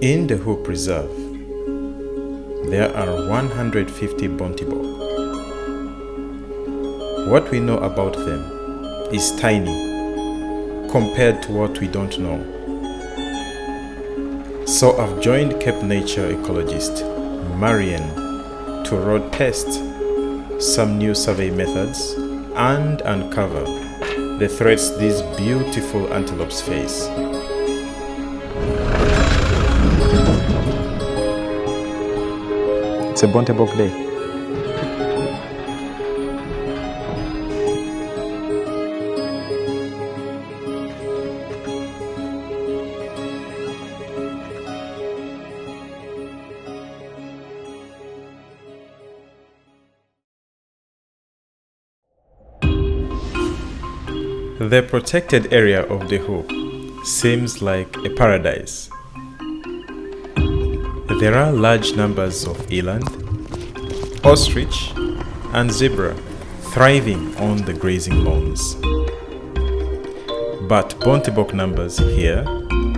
In the Hoop Reserve, there are 150 Bontebok. What we know about them is tiny compared to what we don't know. So I've joined CapeNature ecologist Marian to road test some new survey methods and uncover the threats these beautiful antelopes face. It's a Bontebok day. The protected area of the Hoop seems like a paradise. There are large numbers of eland, ostrich, and zebra thriving on the grazing lawns. But Bontebok numbers here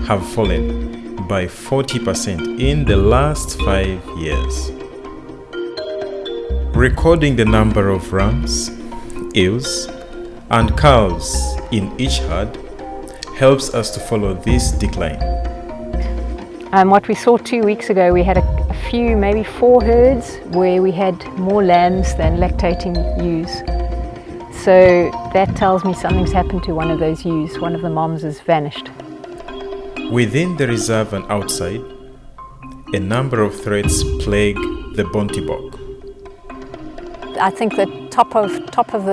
have fallen by 40% in the last 5 years. Recording the number of rams, ewes, and cows in each herd helps us to follow this decline. What we saw 2 weeks ago, we had a few, maybe 4 herds where we had more lambs than lactating ewes. So that tells me something's happened to one of those ewes. One of the moms has vanished. Within the reserve and outside, a number of threats plague the Bontebok. I think the top of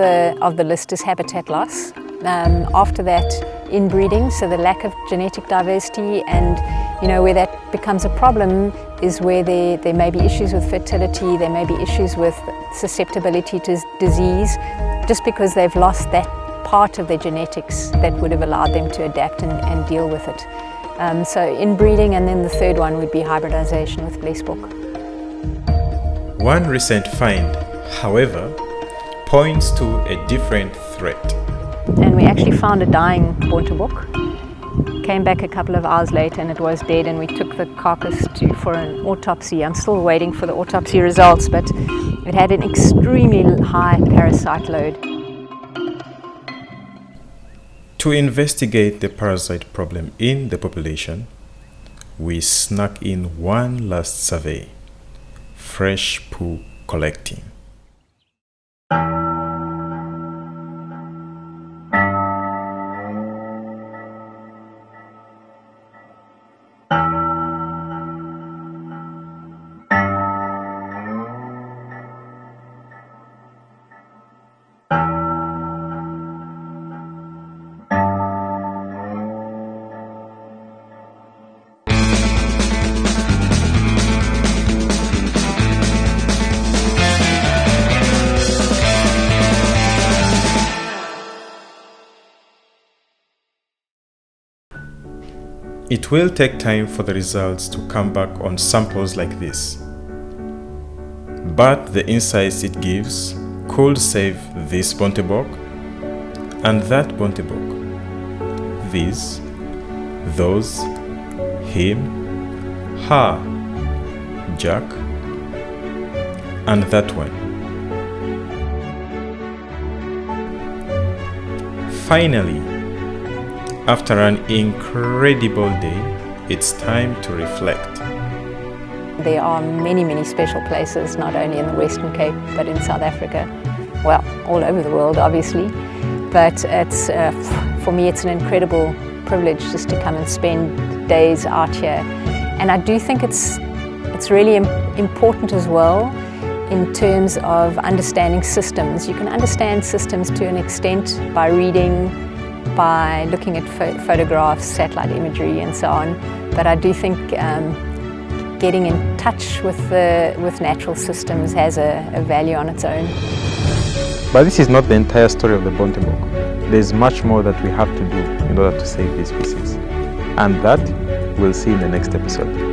the list is habitat loss. After that, inbreeding, so the lack of genetic diversity, and where that becomes a problem is where there may be issues with fertility, there may be issues with susceptibility to disease, just because they've lost that part of their genetics that would have allowed them to adapt and deal with it. So inbreeding, and then the third one would be hybridization with blessbok. One recent find, however, points to a different threat. And we actually found a dying Bontebok. Came back a couple of hours later and it was dead, and we took the carcass for an autopsy. I'm still waiting for the autopsy results, but it had an extremely high parasite load. To investigate the parasite problem in the population, we snuck in one last survey: fresh poo collecting. It will take time for the results to come back on samples like this, but the insights it gives could save this Bontebok and that Bontebok, these, those, him, her, Jack, and that one. Finally, after an incredible day, it's time to reflect. There are many, many special places, not only in the Western Cape, but in South Africa. Well, all over the world, obviously. But it's, for me, it's an incredible privilege just to come and spend days out here. And I do think it's really important as well in terms of understanding systems. You can understand systems to an extent by reading, by looking at photographs, satellite imagery and so on, but I do think getting in touch with natural systems has a value on its own. But this is not the entire story of the Bontebok. There's much more that we have to do in order to save these species, and that we'll see in the next episode.